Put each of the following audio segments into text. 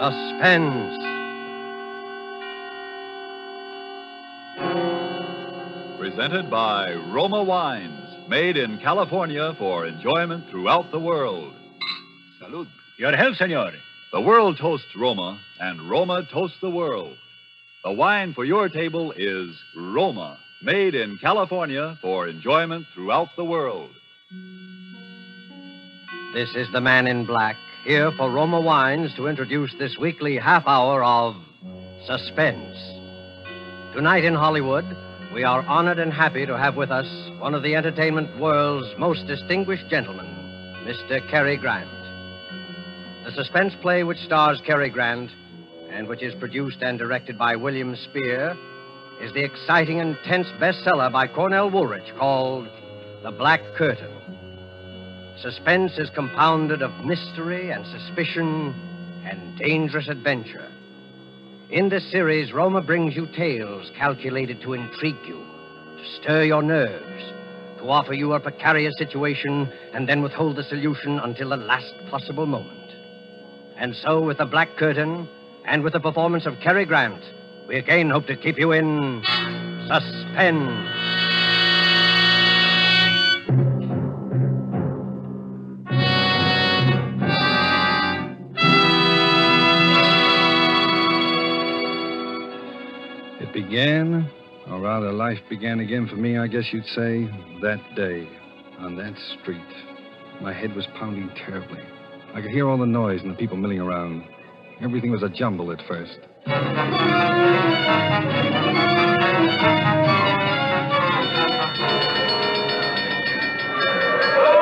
Suspense. Presented by Roma Wines, made in California for enjoyment throughout the world. Salud. Your health, senor. The world toasts Roma, and Roma toasts the world. The wine for your table is Roma, made in California for enjoyment throughout the world. This is the man in black, here for Roma Wines to introduce this weekly half hour of Suspense. Tonight in Hollywood, we are honored and happy to have with us one of the entertainment world's most distinguished gentlemen, Mr. Cary Grant. The suspense play which stars Cary Grant and which is produced and directed by William Spear is the exciting and tense bestseller by Cornell Woolrich called The Black Curtain. Suspense is compounded of mystery and suspicion and dangerous adventure. In this series, Roma brings you tales calculated to intrigue you, to stir your nerves, to offer you a precarious situation and then withhold the solution until the last possible moment. And so, with The Black Curtain and with the performance of Cary Grant, we again hope to keep you in suspense. It began, or rather life began again for me, I guess you'd say, that day, on that street. My head was pounding terribly. I could hear all the noise and the people milling around. Everything was a jumble at first. All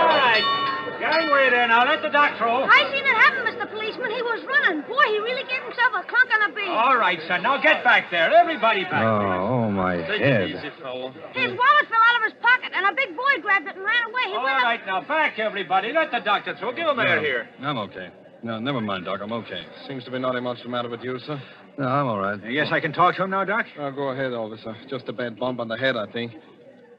right. Gangway there now. Let the doc through. I seen it happen, Mr. Policeman. He was running. Boy, he really gave himself a clunk on the bean. All right, son. Now get back there. Everybody back there. Oh, my head. His wallet fell out of his pocket, and a big boy grabbed it and ran away. He All went up... right, now back, everybody. Let the doctor through. Give him air here. I'm okay. No, never mind, Doc. I'm okay. Seems to be nothing much the matter with you, sir. No, I'm all right. Yes, I can talk to him now, Doc? Go ahead, officer. Just a bad bump on the head, I think.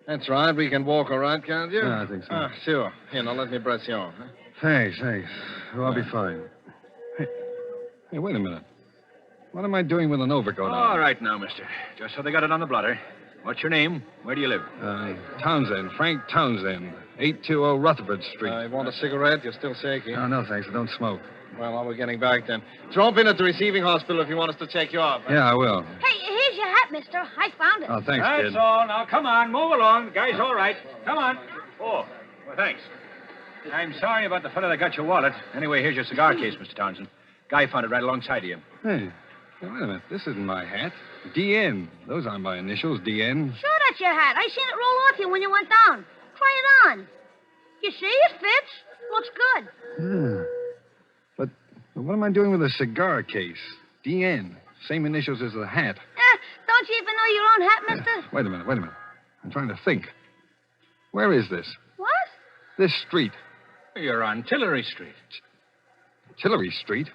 That's right. We can walk all right, can't you? Yeah, I think so. Sure. Here, now let me press you on. Huh? Thanks. Oh, I'll be fine. Hey, wait a minute. What am I doing with an overcoat on? All right now, mister. Just so they got it on the blotter. What's your name? Where do you live? Townsend. Frank Townsend. 820 Rutherford Street. You want a cigarette? You're still shaky. No, thanks. I don't smoke. Well, while we're getting back then. Drop in at the receiving hospital if you want us to check you up. Huh? Yeah, I will. Hey, here's your hat, mister. I found it. Oh, thanks, That's kid. all. Now, come on. Move along. The guy's all right. Come on. Oh, well, thanks. I'm sorry about the fellow that got your wallet. Anyway, here's your cigar case, Mr. Townsend. Guy found it right alongside of you. Hey, wait a minute. This isn't my hat. DN. Those aren't my initials, DN. Sure, that's your hat. I seen it roll off you when you went down. Try it on. You see? It fits. Looks good. Yeah. But what am I doing with a cigar case? DN. Same initials as the hat. Don't you even know your own hat, mister? Wait a minute. I'm trying to think. Where is this? What? This street. You're on Tillery Street. Tillery Street?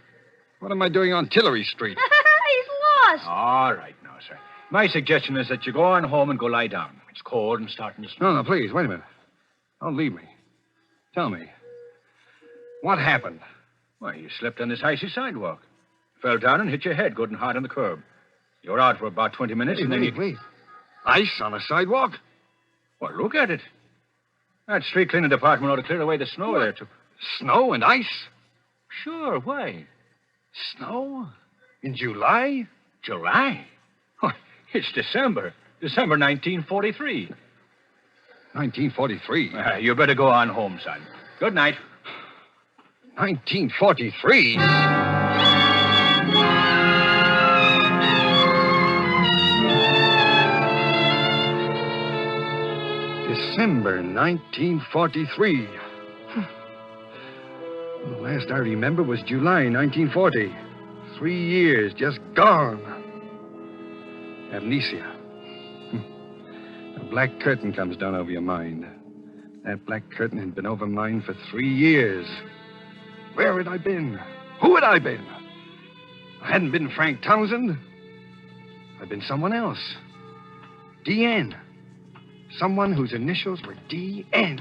What am I doing on Tillery Street? He's lost. All right now, sir. My suggestion is that you go on home and go lie down. It's cold and starting to snow. No, please, wait a minute. Don't leave me. Tell me. What happened? Why, you slipped on this icy sidewalk. Fell down and hit your head good and hard on the curb. You were out for about 20 minutes and then Wait. Ice on a sidewalk? Well, look at it. That street cleaning department ought to clear away the snow there, too. Snow and ice? Sure, why? Snow? In July? July? Oh, it's December. December 1943. 1943? You better go on home, son. Good night. 1943? December 1943. The last I remember was July 1940. 3 years just gone. Amnesia. A black curtain comes down over your mind. That black curtain had been over mine for 3 years. Where had I been? Who had I been? I hadn't been Frank Townsend. I'd been someone else. DN. Someone whose initials were DN.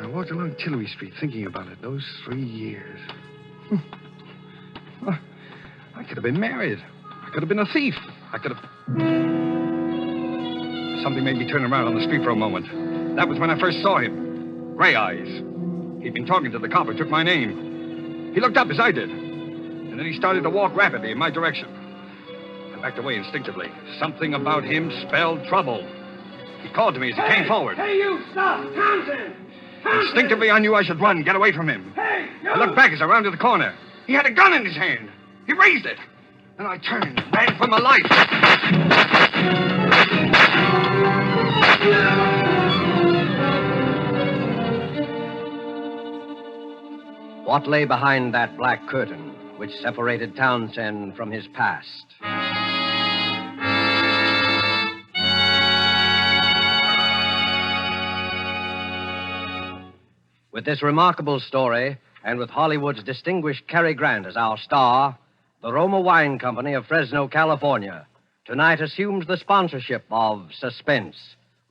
I walked along Tillery Street thinking about it those 3 years. I could have been married. I could have been a thief. I could have... Something made me turn around on the street for a moment. That was when I first saw him. Gray Eyes. He'd been talking to the cop who took my name. He looked up as I did. And then he started to walk rapidly in my direction. I backed away instinctively. Something about him spelled trouble. He called to me as he came forward. Hey, you, stop! Townsend! Instinctively, I knew I should run, get away from him. Hey, you! I looked back as I rounded the corner. He had a gun in his hand. He raised it. Then I turned, ran for my life. What lay behind that black curtain which separated Townsend from his past? With this remarkable story, and with Hollywood's distinguished Cary Grant as our star, the Roma Wine Company of Fresno, California, tonight assumes the sponsorship of Suspense,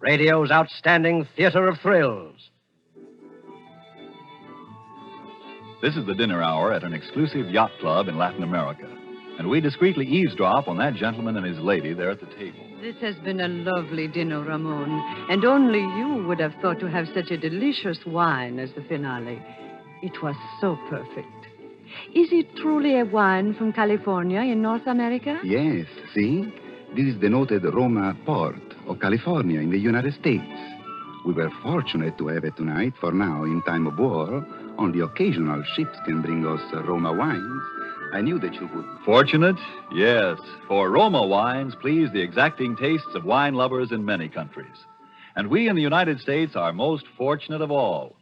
radio's outstanding theater of thrills. This is the dinner hour at an exclusive yacht club in Latin America. And we discreetly eavesdrop on that gentleman and his lady there at the table. This has been a lovely dinner, Ramon. And only you would have thought to have such a delicious wine as the finale. It was so perfect. Is it truly a wine from California in North America? Yes, see? This is the noted Roma port of California in the United States. We were fortunate to have it tonight, for now, in time of war, only occasional ships can bring us Roma wines. I knew that you would. Fortunate? Yes, for Roma wines please the exacting tastes of wine lovers in many countries. And we in the United States are most fortunate of all,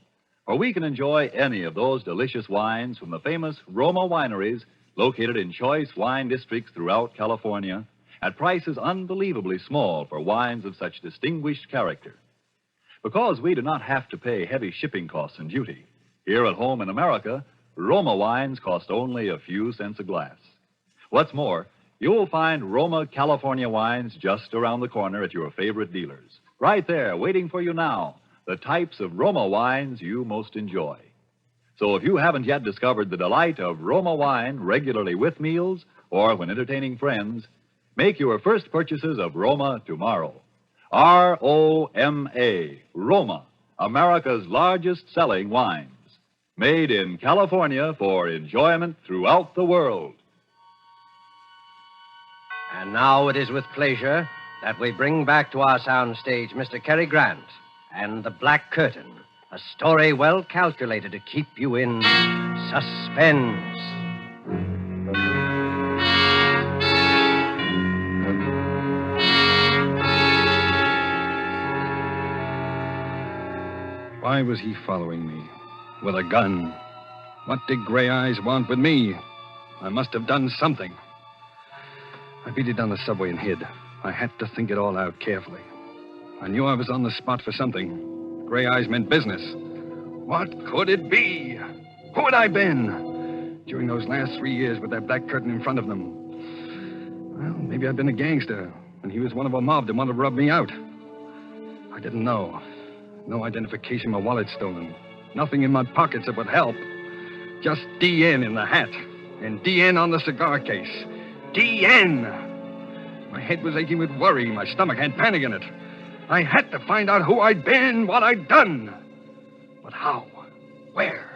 for we can enjoy any of those delicious wines from the famous Roma wineries located in choice wine districts throughout California at prices unbelievably small for wines of such distinguished character. Because we do not have to pay heavy shipping costs and duty, here at home in America, Roma wines cost only a few cents a glass. What's more, you'll find Roma California wines just around the corner at your favorite dealers. Right there, waiting for you now, the types of Roma wines you most enjoy. So if you haven't yet discovered the delight of Roma wine regularly with meals or when entertaining friends, make your first purchases of Roma tomorrow. R-O-M-A, Roma, America's largest selling wines. Made in California for enjoyment throughout the world. And now it is with pleasure that we bring back to our soundstage Mr. Cary Grant and The Black Curtain, a story well calculated to keep you in suspense. Why was he following me? With a gun. What did Gray Eyes want with me? I must have done something. I beat it down the subway and hid. I had to think it all out carefully. I knew I was on the spot for something. Gray Eyes meant business. What could it be? Who had I been? During those last 3 years with that black curtain in front of them. Well, maybe I'd been a gangster, and he was one of a mob that wanted to rub me out. I didn't know. No identification, my wallet stolen. Nothing in my pockets that would help. Just DN in the hat. And DN on the cigar case. DN! My head was aching with worry. My stomach had panic in it. I had to find out who I'd been, what I'd done. But how? Where?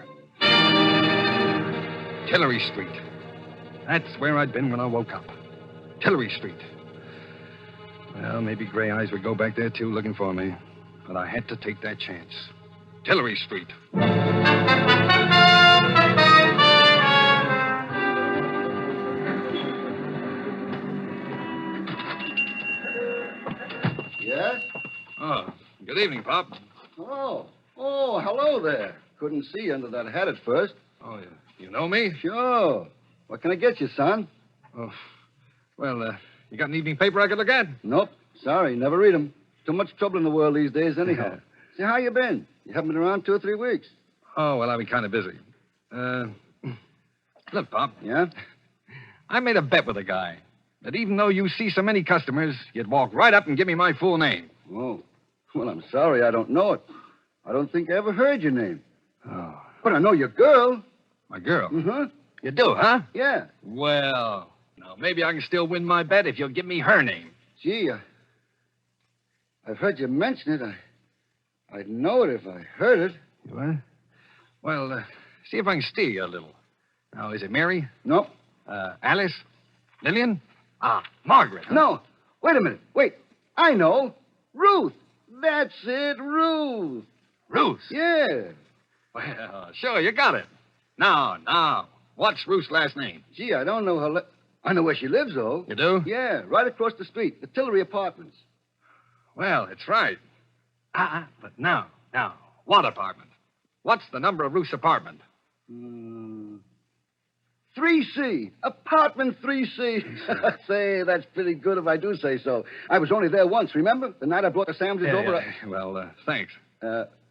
Tillery Street. That's where I'd been when I woke up. Tillery Street. Well, maybe Gray Eyes would go back there, too, looking for me. But I had to take that chance. Tillery Street. Yes? Oh, good evening, Pop. Oh, hello there. Couldn't see you under that hat at first. Oh, you know me? Sure. What can I get you, son? Oh, well, you got an evening paper I could look at? Nope. Sorry, never read 'em. Too much trouble in the world these days, anyhow. Say, how you been? You haven't been around 2 or 3 weeks. Oh, well, I've been kind of busy. Look, Pop. Yeah? I made a bet with a guy that even though you see so many customers, you'd walk right up and give me my full name. Oh. Well, I'm sorry I don't know it. I don't think I ever heard your name. Oh. But I know your girl. My girl? Mm-hmm. You do, huh? Yeah. Well, now maybe I can still win my bet if you'll give me her name. Gee, I've heard you mention it. I'd know it if I heard it. What? Well, see if I can steer you a little. Now, is it Mary? No. Alice? Lillian? Margaret. Huh? No. Wait a minute. Wait. I know. Ruth. That's it, Ruth. Ruth? Yeah. Well, sure, you got it. Now, what's Ruth's last name? Gee, I don't know her. I know where she lives, though. You do? Yeah, right across the street. The Tillery Apartments. Well, it's right. But now, what apartment? What's the number of Ruth's apartment? 3C. Apartment 3C. Say, that's pretty good if I do say so. I was only there once, remember? The night I brought the sandwiches over. Well, thanks.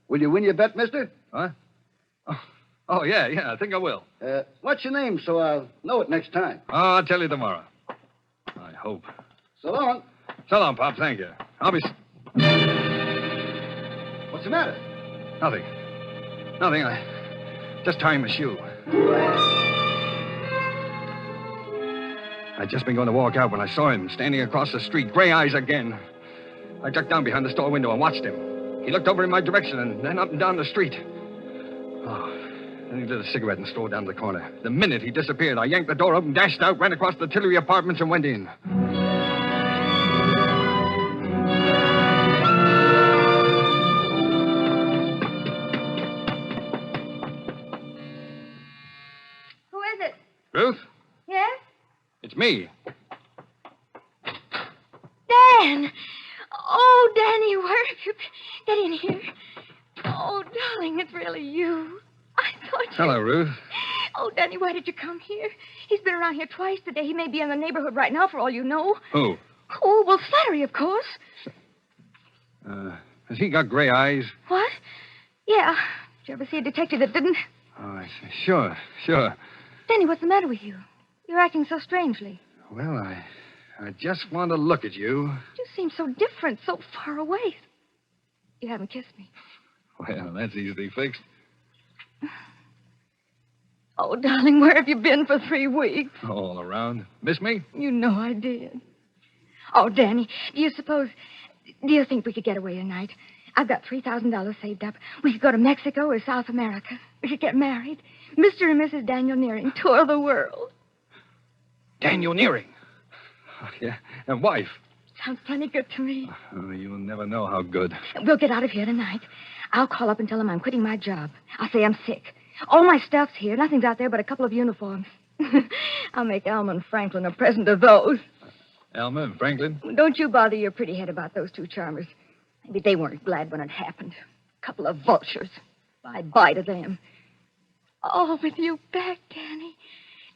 Will you win your bet, mister? What? Oh, yeah, I think I will. What's your name so I'll know it next time? Oh, I'll tell you tomorrow. I hope. So long. So long, Pop. Thank you. I'll be... What's the matter? Nothing. I just tying my shoe. I'd just been going to walk out when I saw him standing across the street, gray eyes again. I ducked down behind the store window and watched him. He looked over in my direction and then up and down the street. Then he lit a cigarette and strolled down to the corner. The minute he disappeared, I yanked the door open, dashed out, ran across the Tillery Apartments, and went in. Who is it? Ruth? Yes? It's me. Dan! Oh, Danny, where have you been? Get in here. Oh, darling, it's really you. I thought you... Hello, Ruth. Oh, Danny, why did you come here? He's been around here twice today. He may be in the neighborhood right now, for all you know. Who? Oh, well, Slattery, of course. Has he got gray eyes? What? Yeah. Did you ever see a detective that didn't? Oh, I see. Sure. Danny, what's the matter with you? You're acting so strangely. Well, I just want to look at you. You seem so different, so far away. You haven't kissed me. Well, that's easily fixed. Oh, darling, where have you been for 3 weeks? All around. Miss me? You know I did. Oh, Danny, do you think we could get away tonight? I've got $3,000 saved up. We could go to Mexico or South America. We could get married. Mr. and Mrs. Daniel Nearing tour the world. Daniel Nearing? Oh, yeah. And wife? Sounds plenty good to me. Oh, you'll never know how good. We'll get out of here tonight. I'll call up and tell him I'm quitting my job. I'll say I'm sick. All my stuff's here. Nothing's out there but a couple of uniforms. I'll make Alma and Franklin a present of those. Alma and Franklin? Don't you bother your pretty head about those 2 charmers. Maybe they weren't glad when it happened. A couple of vultures. Bye-bye to them. Oh, with you back, Danny.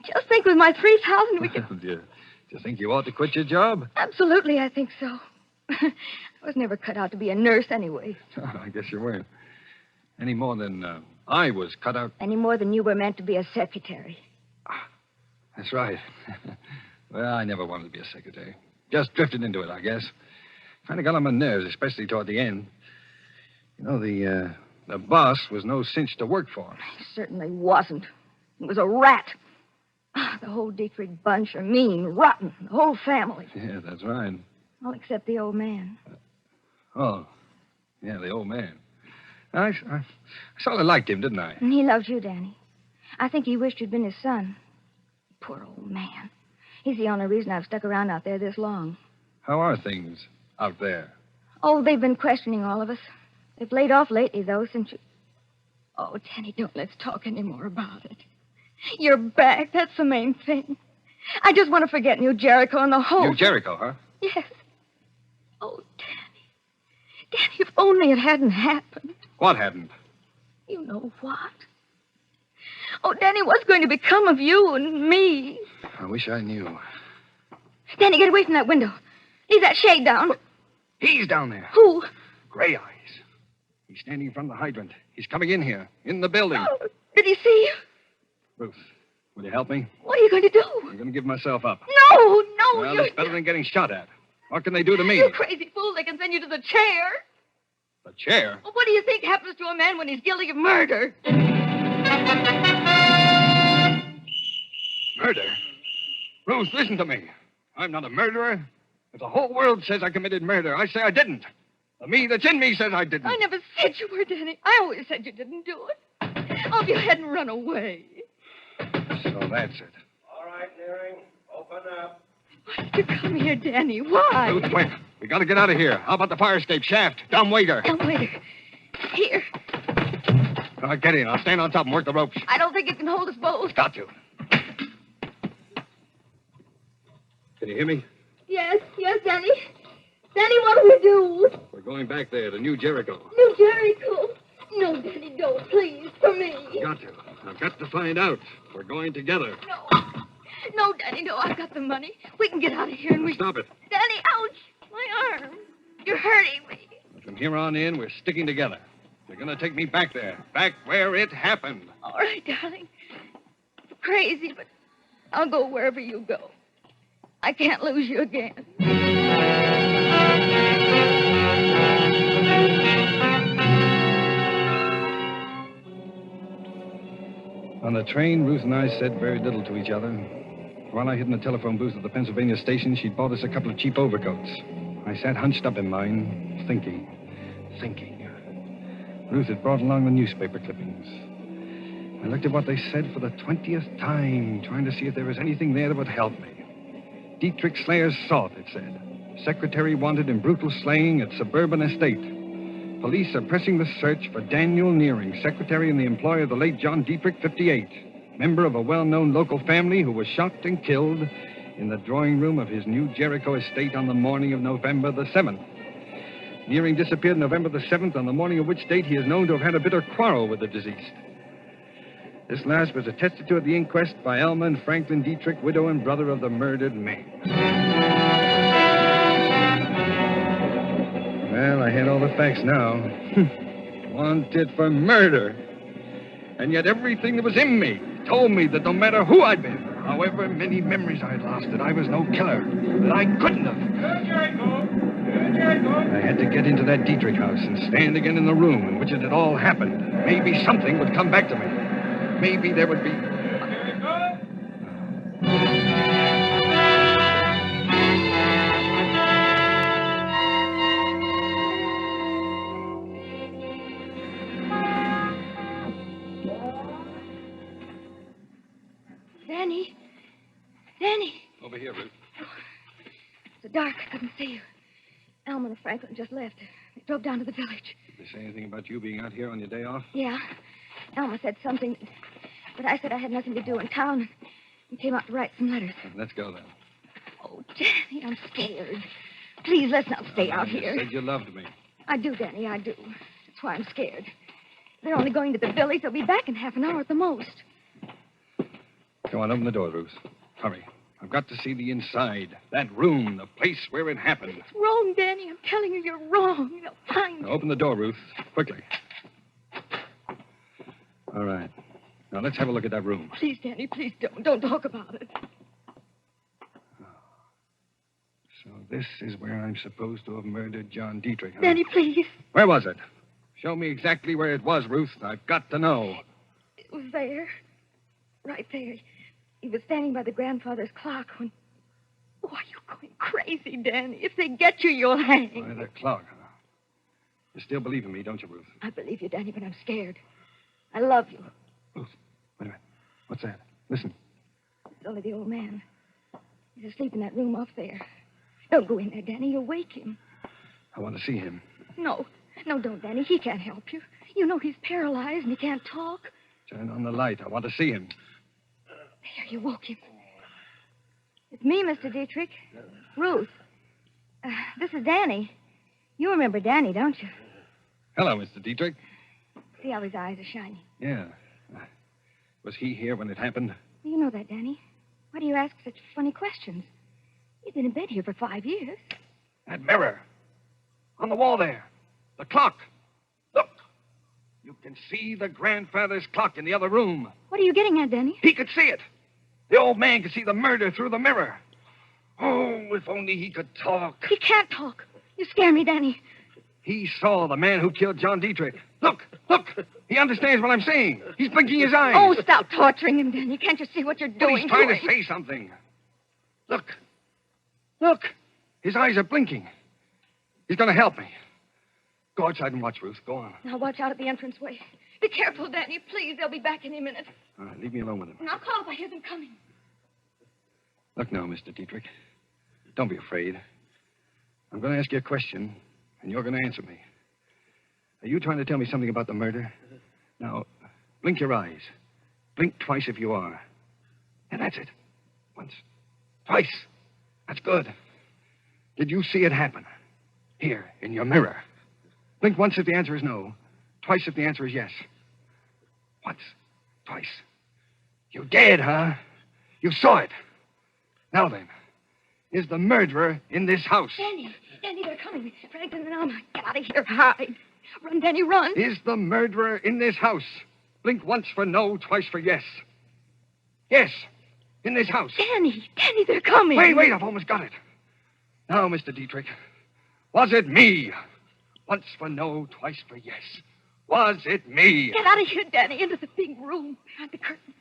Just think with my $3,000 we could... Do you think you ought to quit your job? Absolutely, I think so. I was never cut out to be a nurse anyway. Oh, I guess you weren't. Any more than I was cut out. Any more than you were meant to be a secretary. That's right. Well, I never wanted to be a secretary. Just drifted into it, I guess. Kind of got on my nerves, especially toward the end. You know, the boss was no cinch to work for. He certainly wasn't. He was a rat. The whole Dietrich bunch are mean, rotten. The whole family. Yeah, that's right. All except the old man. Oh, yeah, the old man. I sort of liked him, didn't I? And he loves you, Danny. I think he wished you'd been his son. Poor old man. He's the only reason I've stuck around out there this long. How are things out there? Oh, they've been questioning all of us. They've laid off lately, though, since you... Oh, Danny, don't let's talk any more about it. You're back. That's the main thing. I just want to forget New Jericho and the whole... New Jericho, huh? Yes. Oh, Danny. Danny, if only it hadn't happened. What hadn't? You know what? Oh, Danny, what's going to become of you and me? I wish I knew. Danny, get away from that window. Leave that shade down. He's down there. Who? Gray eyes. He's standing in front of the hydrant. He's coming in here, in the building. Oh, did he see you? Ruth, will you help me? What are you going to do? I'm going to give myself up. No, Well, it's better than getting shot at. What can they do to me? You crazy fool. They can send you to the chair. The chair? Well, what do you think happens to a man when he's guilty of murder? Murder? Ruth, listen to me. I'm not a murderer. If the whole world says I committed murder, I say I didn't. The me that's in me says I didn't. I never said you were, Danny. I always said you didn't do it. Oh, if you hadn't run away. So that's it. All right, Nearing. Open up. Why did you come here, Danny? Why? Ruth, wait. We gotta get out of here. How about the fire escape shaft? Dumb waiter. Now, wait. Here. All right, get in. I'll stand on top and work the ropes. I don't think it can hold us both. Got to. Can you hear me? Yes, Danny. Danny, what do we do? We're going back there to New Jericho. New Jericho. No, Danny, don't, please, for me. Got to. I've got to find out. We're going together. No, Danny, no. I've got the money. We can get out of here and we... Stop it. Danny, ouch! My arm. You're hurting me. From here on in, we're sticking together. You're going to take me back there. Back where it happened. All right, darling. It's crazy, but I'll go wherever you go. I can't lose you again. On the train, Ruth and I said very little to each other. While I hid in the telephone booth at the Pennsylvania station, she'd bought us a couple of cheap overcoats. I sat hunched up in mine, thinking. Ruth had brought along the newspaper clippings. I looked at what they said for the 20th time, trying to see if there was anything there that would help me. Dietrich Slayer's sought, it said. Secretary wanted in brutal slaying at suburban estate. Police are pressing the search for Daniel Nearing, secretary in the employ of the late John Dietrich, 58, member of a well-known local family who was shot and killed in the drawing room of his New Jericho estate on the morning of November the 7th. Nearing disappeared November the 7th, on the morning of which date he is known to have had a bitter quarrel with the deceased. This last was attested to at the inquest by Alma and Franklin Dietrich, widow and brother of the murdered man. Well, I had all the facts now. Wanted for murder. And yet everything that was in me told me that no matter who I'd been, however many memories I'd lost, that I was no killer, that I couldn't have. I had to get into that Dietrich house and stand again in the room in which it had all happened. Maybe something would come back to me. Maybe there would be... Danny. Over here, Ruth. It's dark. I couldn't see you. Elman and Franklin just left. They drove down to the village. Did they say anything about you being out here on your day off? Yeah. Elma said something, but I said I had nothing to do in town and came out to write some letters. Let's go, then. Oh, Danny, I'm scared. Please, let's not stay out You here. said you loved me. I do, Danny, I do. That's why I'm scared. They're only going to the village. They'll be back in half an hour at the most. Go on, open the door, Ruth. Hurry. I've got to see the inside. That room, the place where it happened. It's wrong, Danny. I'm telling you, you're wrong. They'll find Now, you. open the door, Ruth. Quickly. All right. Now, let's have a look at that room. Please, Danny, please don't. Don't talk about it. So this is where I'm supposed to have murdered John Dietrich, huh? Danny, please. Where was it? Show me exactly where it was, Ruth. I've got to know. It was there. Right there. He was standing by the grandfather's clock when... Oh, are you going crazy, Danny? If they get you, you'll hang. By the clock, huh? You still believe in me, don't you, Ruth? I believe you, Danny, but I'm scared. I love you. Ruth, wait a minute. What's that? Listen. It's only the old man. He's asleep in that room off there. Don't go in there, Danny. You'll wake him. I want to see him. No, don't, Danny. He can't help you. You know he's paralyzed and he can't talk. Turn on the light. I want to see him. There, you woke him. It's me, Mr. Dietrich. Ruth. This is Danny. You remember Danny, don't you? Hello, Mr. Dietrich. See how his eyes are shining. Yeah. Was he here when it happened? You know that, Danny. Why do you ask such funny questions? You've been in bed here for 5 years. That mirror. On the wall there. The clock. Look. You can see the grandfather's clock in the other room. What are you getting at, Danny? He could see it. The old man could see the murder through the mirror. Oh, if only he could talk. He can't talk. You scare me, Danny. He saw the man who killed John Dietrich. Look! He understands what I'm saying. He's blinking his eyes. Oh, stop torturing him, Danny. Can't you see what you're But doing? he's trying to say something. Look. His eyes are blinking. He's going to help me. Go outside and watch, Ruth. Go on. Now watch out at the entranceway. Be careful, Danny. Please, they'll be back any minute. All right, leave me alone with him. And I'll call if I hear them coming. Look now, Mr. Dietrich. Don't be afraid. I'm going to ask you a question, and you're going to answer me. Are you trying to tell me something about the murder? Now, blink your eyes. Blink twice if you are. And that's it. Once. Twice. That's good. Did you see it happen? Here, in your mirror. Blink once if the answer is no. Twice if the answer is yes. Once. Twice. You did, huh? You saw it. Now then, is the murderer in this house? Danny, they're coming. Franklin and Alma, get out of here. Hide. Run, Danny, run. Is the murderer in this house? Blink once for no, twice for yes. Yes, in this house. Danny, they're coming. Wait, I've almost got it. Now, Mr. Dietrich, was it me? Once for no, twice for yes. Was it me? Get out of here, Danny, into the big room behind the curtain.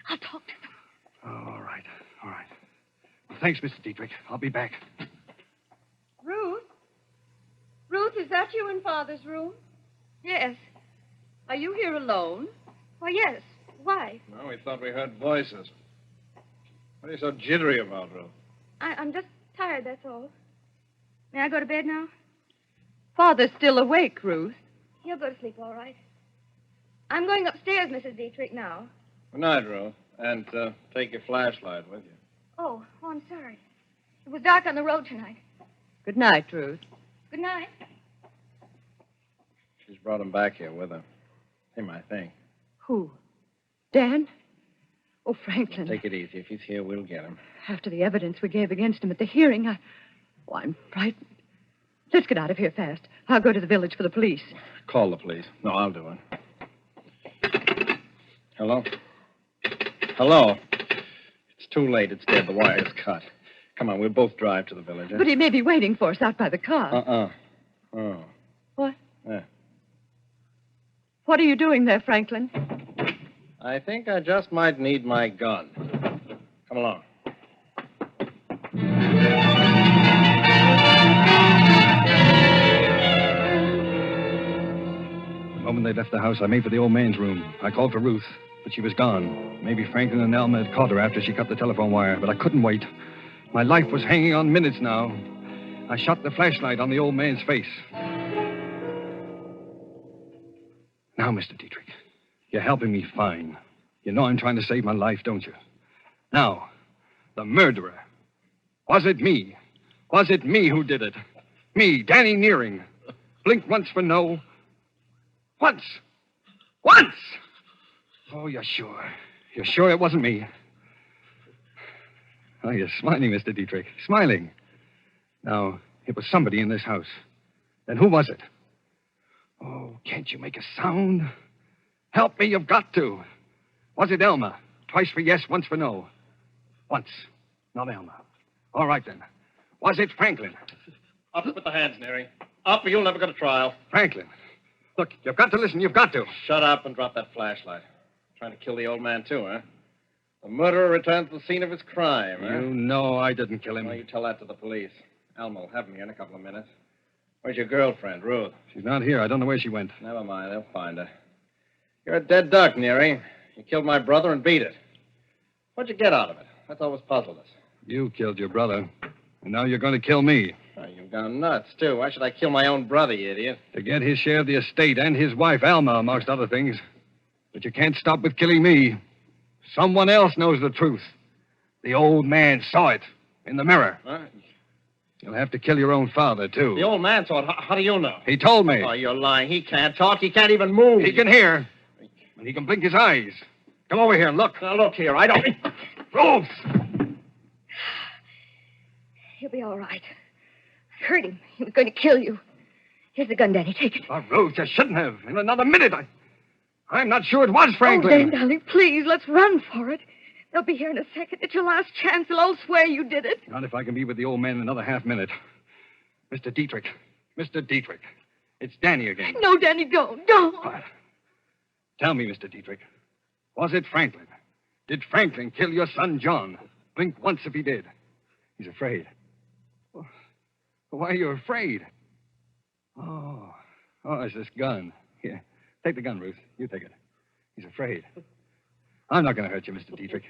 I'll talk to them. Oh, all right. Well, thanks, Mr. Dietrich. I'll be back. Ruth? Ruth, is that you in Father's room? Yes. Are you here alone? Why, yes. Why? Well, we thought we heard voices. What are you so jittery about, Ruth? I'm just tired, that's all. May I go to bed now? Father's still awake, Ruth. He'll go to sleep, all right. I'm going upstairs, Mrs. Dietrich, now. Good night, Ruth. And take your flashlight with you. Oh, I'm sorry. It was dark on the road tonight. Good night, Ruth. Good night. She's brought him back here with her. Him, I think. Who? Dan? Oh, Franklin. Take it easy. If he's here, we'll get him. After the evidence we gave against him at the hearing, I'm frightened. Let's get out of here fast. I'll go to the village for the police. Call the police. No, I'll do it. Hello? Hello? It's too late. It's dead. The wire's cut. Come on, we'll both drive to the village. But he may be waiting for us out by the car. Oh. What? Yeah. What are you doing there, Franklin? I think I just might need my gun. Come along. The moment they left the house, I made for the old man's room. I called for Ruth, but she was gone. Maybe Franklin and Alma had caught her after she cut the telephone wire, but I couldn't wait. My life was hanging on minutes now. I shot the flashlight on the old man's face. Now, Mr. Dietrich, you're helping me fine. You know I'm trying to save my life, don't you? Now, the murderer. Was it me? Was it me who did it? Me, Danny Nearing. Blink once for no. Once! Oh, you're sure? You're sure it wasn't me? Oh, you're smiling, Mr. Dietrich. Smiling. Now, it was somebody in this house. Then who was it? Oh, can't you make a sound? Help me, you've got to. Was it Elma? Twice for yes, once for no. Once. Not Elma. All right, then. Was it Franklin? Up with the hands, Neary. Up, or you'll never go to trial. Franklin. Look, you've got to listen. You've got to. Shut up and drop that flashlight. Trying to kill the old man, too, huh? The murderer returned to the scene of his crime, huh? You know I didn't kill him. Well, you tell that to the police. Alma will have him here in a couple of minutes. Where's your girlfriend, Ruth? She's not here. I don't know where she went. Never mind. They'll find her. You're a dead duck, Neary. You killed my brother and beat it. What'd you get out of it? That's always puzzled us. You killed your brother. And now you're going to kill me. Oh, you've gone nuts, too. Why should I kill my own brother, you idiot? To get his share of the estate and his wife, Alma, amongst other things. But you can't stop with killing me. Someone else knows the truth. The old man saw it in the mirror. Huh? You'll have to kill your own father, too. The old man saw it. How do you know? He told me. Oh, you're lying. He can't talk. He can't even move. He can hear. And he can blink his eyes. Come over here and look. Now, look here. I don't... Ruth! He'll be all right. I heard him. He was going to kill you. Here's the gun, Danny. Take it. Oh, Ruth, you shouldn't have. In another minute, I'm not sure it was Franklin. Oh, Dan, darling, please, let's run for it. They'll be here in a second. It's your last chance. They'll all swear you did it. Not if I can be with the old man in another half minute. Mr. Dietrich. It's Danny again. No, Danny, don't. Quiet. Tell me, Mr. Dietrich. Was it Franklin? Did Franklin kill your son, John? Blink once if he did. He's afraid. Why are you afraid? Oh, it's this gun. Here, take the gun, Ruth. You take it. He's afraid. I'm not going to hurt you, Mr. Dietrich.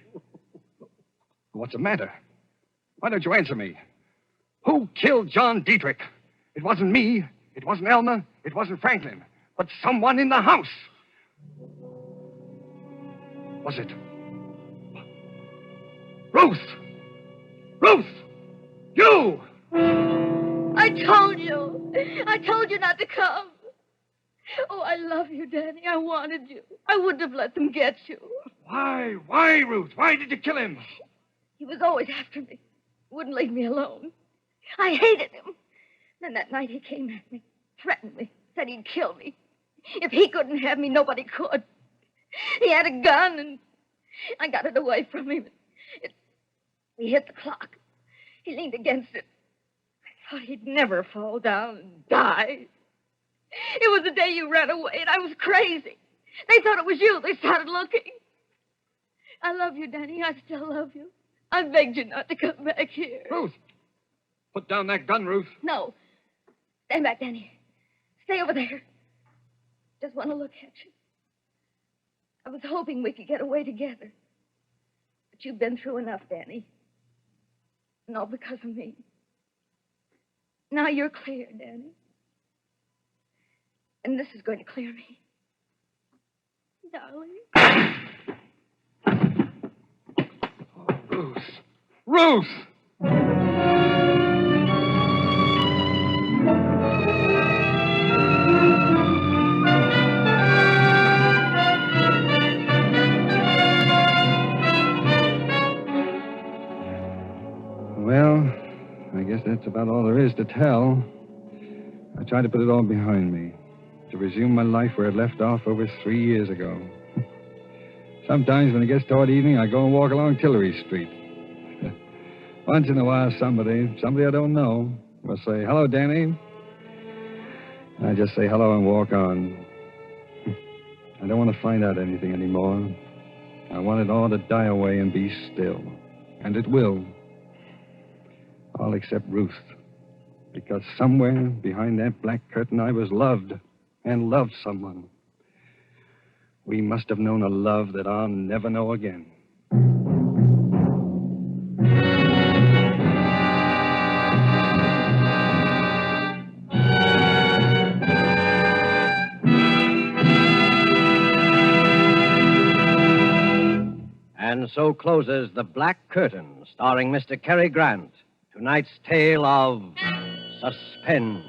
What's the matter? Why don't you answer me? Who killed John Dietrich? It wasn't me. It wasn't Elmer. It wasn't Franklin. But someone in the house. Was it? Ruth! Ruth! You! I told you. I told you not to come. Oh, I love you, Danny. I wanted you. I wouldn't have let them get you. Why? Why, Ruth? Why did you kill him? He was always after me. Wouldn't leave me alone. I hated him. Then that night he came at me, threatened me, said he'd kill me. If he couldn't have me, nobody could. He had a gun, and I got it away from him. He hit the clock. He leaned against it. I thought he'd never fall down and die. It was the day you ran away, and I was crazy. They thought it was you. They started looking. I love you, Danny. I still love you. I begged you not to come back here. Ruth! Put down that gun, Ruth. No. Stand back, Danny. Stay over there. Just want to look at you. I was hoping we could get away together. But you've been through enough, Danny. And all because of me. Now you're clear, Danny. And this is going to clear me. Darling. Oh, Ruth. Ruth! Well, I guess that's about all there is to tell. I tried to put it all behind me, to resume my life where it left off over 3 years ago. Sometimes when it gets toward evening, I go and walk along Tillery Street. Once in a while, somebody I don't know, will say, "Hello, Danny." I just say hello and walk on. I don't want to find out anything anymore. I want it all to die away and be still. And it will. All except Ruth. Because somewhere behind that black curtain I was loved and loved someone. We must have known a love that I'll never know again. And so closes The Black Curtain, starring Mr. Cary Grant. Tonight's tale of Suspense.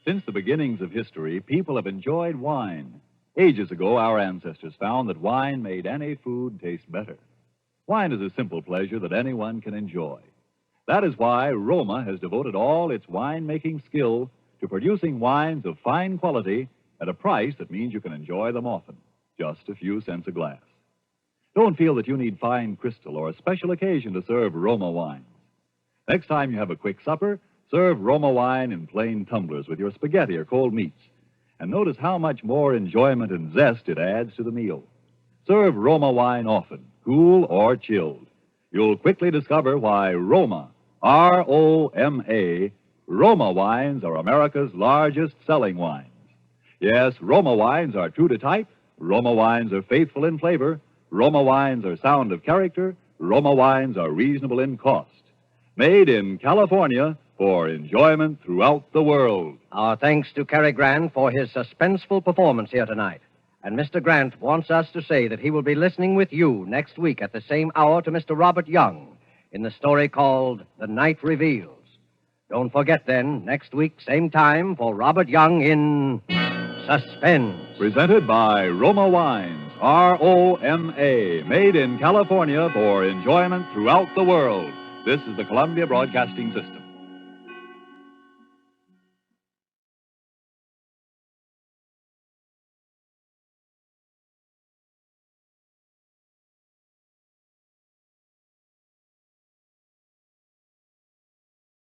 Since the beginnings of history, people have enjoyed wine. Ages ago, our ancestors found that wine made any food taste better. Wine is a simple pleasure that anyone can enjoy. That is why Roma has devoted all its wine-making skill to producing wines of fine quality at a price that means you can enjoy them often, just a few cents a glass. Don't feel that you need fine crystal or a special occasion to serve Roma wines. Next time you have a quick supper, serve Roma wine in plain tumblers with your spaghetti or cold meats. And notice how much more enjoyment and zest it adds to the meal. Serve Roma wine often, cool or chilled. You'll quickly discover why Roma, R-O-M-A, Roma wines are America's largest selling wines. Yes, Roma wines are true to type. Roma wines are faithful in flavor. Roma wines are sound of character. Roma wines are reasonable in cost. Made in California for enjoyment throughout the world. Our thanks to Cary Grant for his suspenseful performance here tonight. And Mr. Grant wants us to say that he will be listening with you next week at the same hour to Mr. Robert Young in the story called The Night Reveals. Don't forget then, next week, same time, for Robert Young in Suspense. Presented by Roma Wines, R-O-M-A, made in California for enjoyment throughout the world. This is the Columbia Broadcasting System.